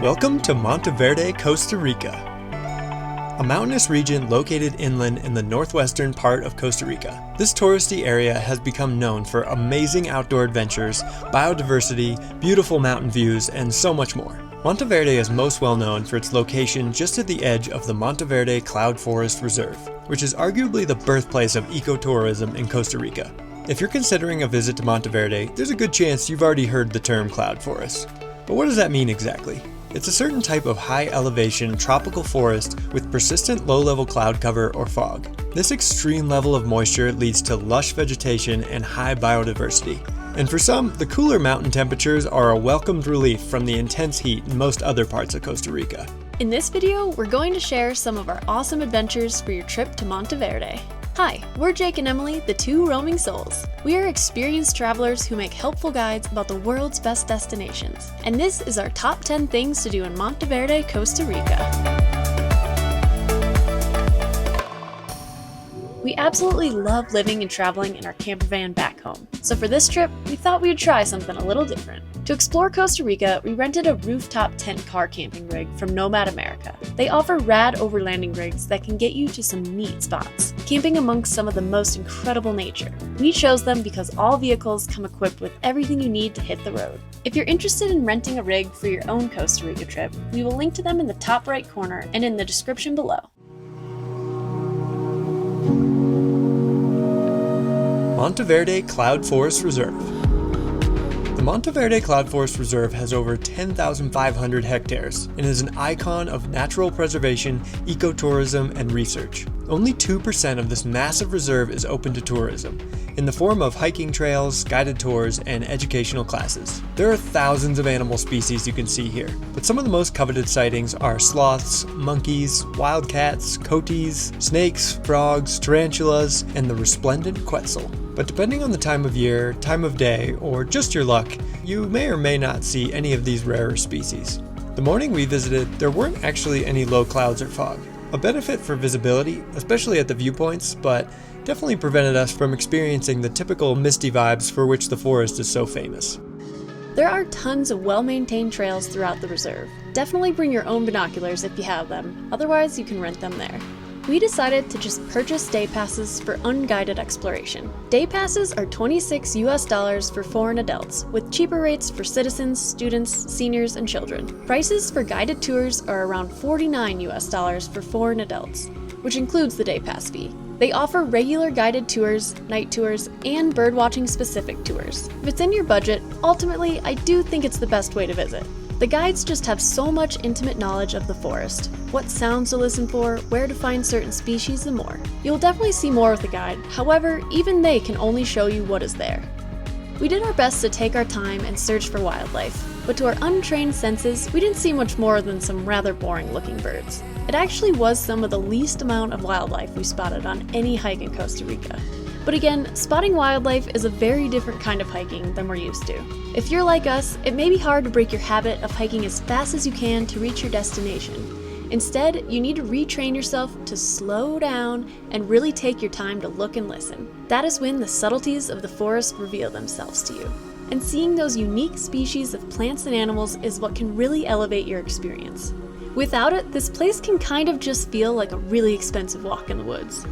Welcome to Monteverde, Costa Rica, a mountainous region located inland in the northwestern part of Costa Rica. This touristy area has become known for amazing outdoor adventures, biodiversity, beautiful mountain views, and so much more. Monteverde is most well known for its location just at the edge of the Monteverde Cloud Forest Reserve, which is arguably the birthplace of ecotourism in Costa Rica. If you're considering a visit to Monteverde, there's a good chance you've already heard the term cloud forest. But what does that mean exactly? It's a certain type of high-elevation tropical forest with persistent low-level cloud cover or fog. This extreme level of moisture leads to lush vegetation and high biodiversity. And for some, the cooler mountain temperatures are a welcomed relief from the intense heat in most other parts of Costa Rica. In this video, we're going to share some of our awesome adventures for your trip to Monteverde. Hi, we're Jake and Emily, the two roaming souls. We are experienced travelers who make helpful guides about the world's best destinations. And this is our top 10 things to do in Monteverde, Costa Rica. We absolutely love living and traveling in our camper van back home. So for this trip, we thought we would try something a little different. To explore Costa Rica, we rented a rooftop tent car camping rig from Nomad America. They offer rad overlanding rigs that can get you to some neat spots, camping amongst some of the most incredible nature. We chose them because all vehicles come equipped with everything you need to hit the road. If you're interested in renting a rig for your own Costa Rica trip, we will link to them in the top right corner and in the description below. Monteverde Cloud Forest Reserve. The Monteverde Cloud Forest Reserve has over 10,500 hectares and is an icon of natural preservation, ecotourism, and research. Only 2% of this massive reserve is open to tourism, in the form of hiking trails, guided tours, and educational classes. There are thousands of animal species you can see here, but some of the most coveted sightings are sloths, monkeys, wildcats, coatis, snakes, frogs, tarantulas, and the resplendent quetzal. But depending on the time of year, time of day, or just your luck, you may or may not see any of these rarer species. The morning we visited, there weren't actually any low clouds or fog. A benefit for visibility, especially at the viewpoints, but definitely prevented us from experiencing the typical misty vibes for which the forest is so famous. There are tons of well-maintained trails throughout the reserve. Definitely bring your own binoculars if you have them, otherwise you can rent them there. We decided to just purchase day passes for unguided exploration. Day passes are $26 for foreign adults, with cheaper rates for citizens, students, seniors, and children. Prices for guided tours are around $49 for foreign adults, which includes the day pass fee. They offer regular guided tours, night tours, and birdwatching specific tours. If it's in your budget, ultimately I do think it's the best way to visit. The guides just have so much intimate knowledge of the forest, what sounds to listen for, where to find certain species, and more. You'll definitely see more with the guide, however, even they can only show you what is there. We did our best to take our time and search for wildlife, but to our untrained senses, we didn't see much more than some rather boring looking birds. It actually was some of the least amount of wildlife we spotted on any hike in Costa Rica. But again, spotting wildlife is a very different kind of hiking than we're used to. If you're like us, it may be hard to break your habit of hiking as fast as you can to reach your destination. Instead, you need to retrain yourself to slow down and really take your time to look and listen. That is when the subtleties of the forest reveal themselves to you. And seeing those unique species of plants and animals is what can really elevate your experience. Without it, this place can kind of just feel like a really expensive walk in the woods.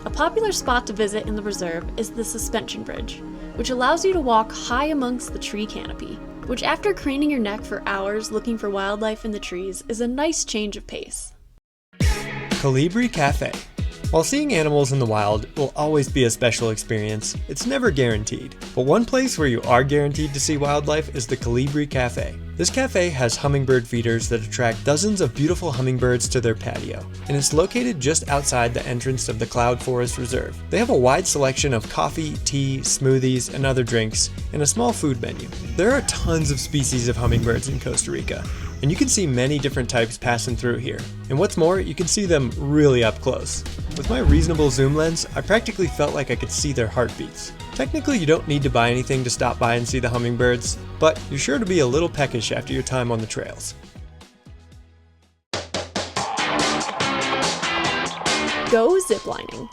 A popular spot to visit in the reserve is the suspension bridge, which allows you to walk high amongst the tree canopy, which after craning your neck for hours looking for wildlife in the trees is a nice change of pace. Colibri Cafe. While seeing animals in the wild will always be a special experience, it's never guaranteed. But one place where you are guaranteed to see wildlife is the Colibri Cafe. This cafe has hummingbird feeders that attract dozens of beautiful hummingbirds to their patio, and it's located just outside the entrance of the Cloud Forest Reserve. They have a wide selection of coffee, tea, smoothies, and other drinks, and a small food menu. There are tons of species of hummingbirds in Costa Rica, and you can see many different types passing through here. And what's more, you can see them really up close. With my reasonable zoom lens, I practically felt like I could see their heartbeats. Technically, you don't need to buy anything to stop by and see the hummingbirds, but you're sure to be a little peckish after your time on the trails. Go ziplining.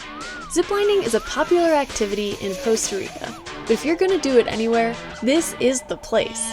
Ziplining is a popular activity in Costa Rica, but if you're gonna do it anywhere, this is the place.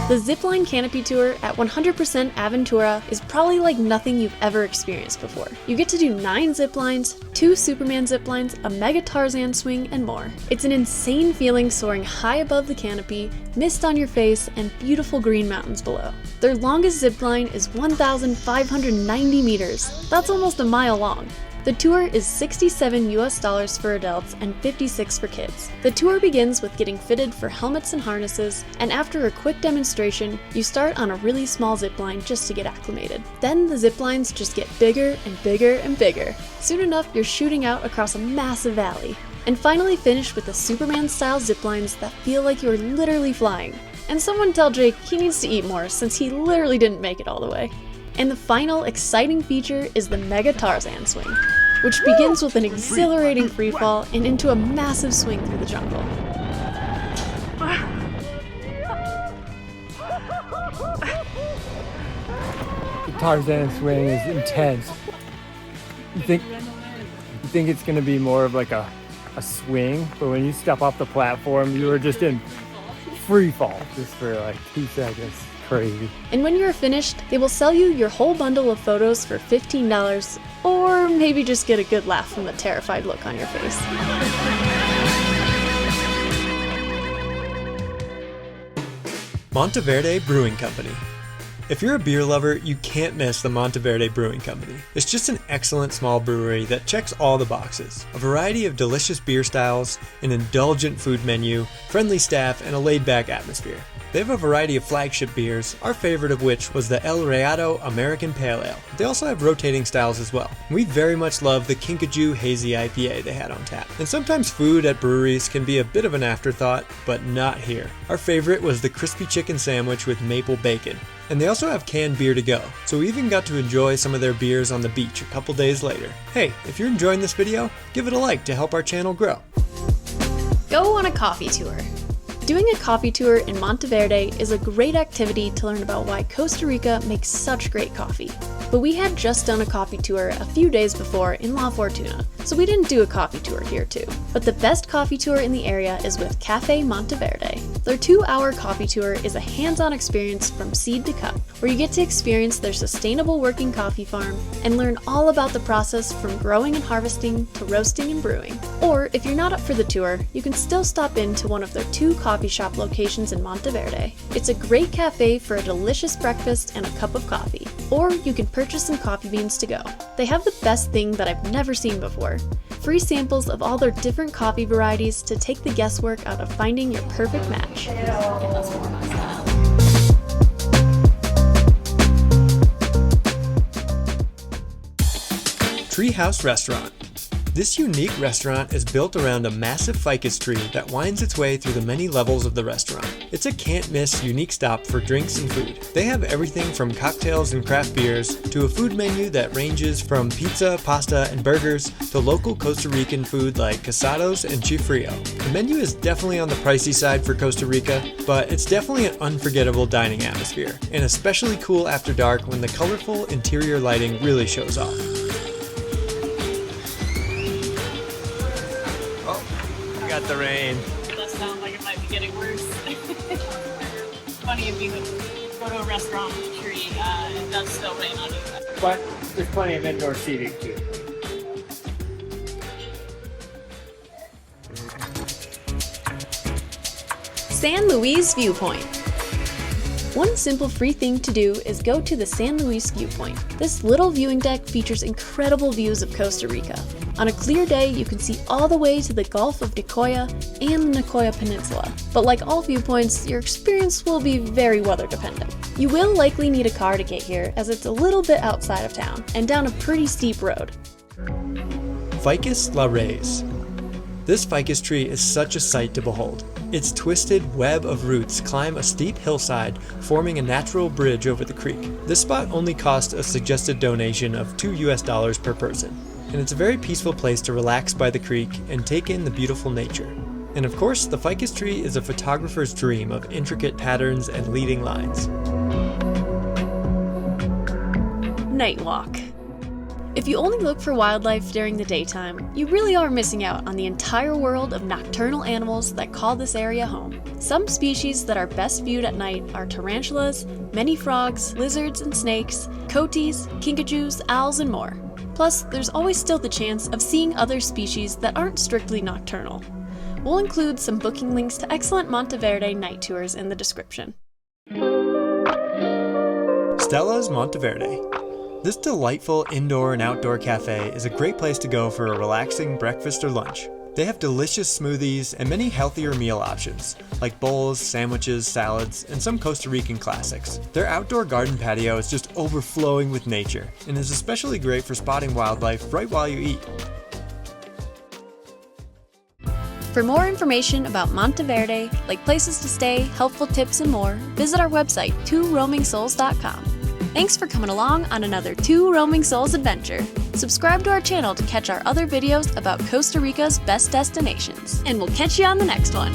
The zipline canopy tour at 100% Aventura is probably like nothing you've ever experienced before. You get to do 9 ziplines, 2 Superman ziplines, a Mega Tarzan swing, and more. It's an insane feeling soaring high above the canopy, mist on your face, and beautiful green mountains below. Their longest zipline is 1,590 meters. That's almost a mile long. The tour is $67 US for adults and $56 for kids. The tour begins with getting fitted for helmets and harnesses, and after a quick demonstration, you start on a really small zipline just to get acclimated. Then the ziplines just get bigger and bigger and bigger. Soon enough, you're shooting out across a massive valley. And finally finish with the Superman-style ziplines that feel like you're literally flying. And someone tell Jake he needs to eat more since he literally didn't make it all the way. And the final exciting feature is the Mega Tarzan swing, which begins with an exhilarating freefall and into a massive swing through the jungle. The Tarzan swing is intense. You think it's gonna be more of like a swing, but when you step off the platform, you are just in free fall just for like 2 seconds. Crazy. And when you're finished, they will sell you your whole bundle of photos for $15, or maybe just get a good laugh from the terrified look on your face. Monteverde Brewing Company. If you're a beer lover, you can't miss the Monteverde Brewing Company. It's just an excellent small brewery that checks all the boxes. A variety of delicious beer styles, an indulgent food menu, friendly staff, and a laid-back atmosphere. They have a variety of flagship beers, our favorite of which was the El Rayado American Pale Ale. They also have rotating styles as well. We very much love the Kinkajou Hazy IPA they had on tap. And sometimes food at breweries can be a bit of an afterthought, but not here. Our favorite was the crispy chicken sandwich with maple bacon. And they also have canned beer to go, so we even got to enjoy some of their beers on the beach a couple days later. Hey, if you're enjoying this video, give it a like to help our channel grow. Go on a coffee tour. Doing a coffee tour in Monteverde is a great activity to learn about why Costa Rica makes such great coffee. But we had just done a coffee tour a few days before in La Fortuna, so we didn't do a coffee tour here too. But the best coffee tour in the area is with Cafe Monteverde. Their 2-hour coffee tour is a hands-on experience from seed to cup, where you get to experience their sustainable working coffee farm and learn all about the process from growing and harvesting to roasting and brewing. Or if you're not up for the tour, you can still stop into one of their 2 coffee shop locations in Monteverde. It's a great cafe for a delicious breakfast and a cup of coffee. Or you can purchase some coffee beans to go. They have the best thing that I've never seen before: free samples of all their different coffee varieties to take the guesswork out of finding your perfect match. Treehouse Restaurant. This unique restaurant is built around a massive ficus tree that winds its way through the many levels of the restaurant. It's a can't-miss unique stop for drinks and food. They have everything from cocktails and craft beers to a food menu that ranges from pizza, pasta, and burgers to local Costa Rican food like casados and chifrio. The menu is definitely on the pricey side for Costa Rica, but it's definitely an unforgettable dining atmosphere, and especially cool after dark when the colorful interior lighting really shows off. Got the rain. It does sound like it might be getting worse. Funny if you go to a restaurant with a tree, it does still rain on you. But there's plenty of indoor seating too. San Luis Viewpoint. One simple free thing to do is go to the San Luis Viewpoint. This little viewing deck features incredible views of Costa Rica. On a clear day, you can see all the way to the Gulf of Nicoya and the Nicoya Peninsula. But like all viewpoints, your experience will be very weather dependent. You will likely need a car to get here, as it's a little bit outside of town and down a pretty steep road. Ficus La Reyes. This ficus tree is such a sight to behold. Its twisted web of roots climb a steep hillside, forming a natural bridge over the creek. This spot only costs a suggested donation of $2 US per person, and it's a very peaceful place to relax by the creek and take in the beautiful nature. And of course, the ficus tree is a photographer's dream of intricate patterns and leading lines. Night walk. If you only look for wildlife during the daytime, you really are missing out on the entire world of nocturnal animals that call this area home. Some species that are best viewed at night are tarantulas, many frogs, lizards and snakes, coatis, kinkajous, owls, and more. Plus, there's always still the chance of seeing other species that aren't strictly nocturnal. We'll include some booking links to excellent Monteverde night tours in the description. Stella's Monteverde. This delightful indoor and outdoor cafe is a great place to go for a relaxing breakfast or lunch. They have delicious smoothies and many healthier meal options, like bowls, sandwiches, salads, and some Costa Rican classics. Their outdoor garden patio is just overflowing with nature, and is especially great for spotting wildlife right while you eat. For more information about Monteverde, like places to stay, helpful tips, and more, visit our website, tworoamingsouls.com. Thanks for coming along on another Two Roaming Souls adventure. Subscribe to our channel to catch our other videos about Costa Rica's best destinations. And we'll catch you on the next one.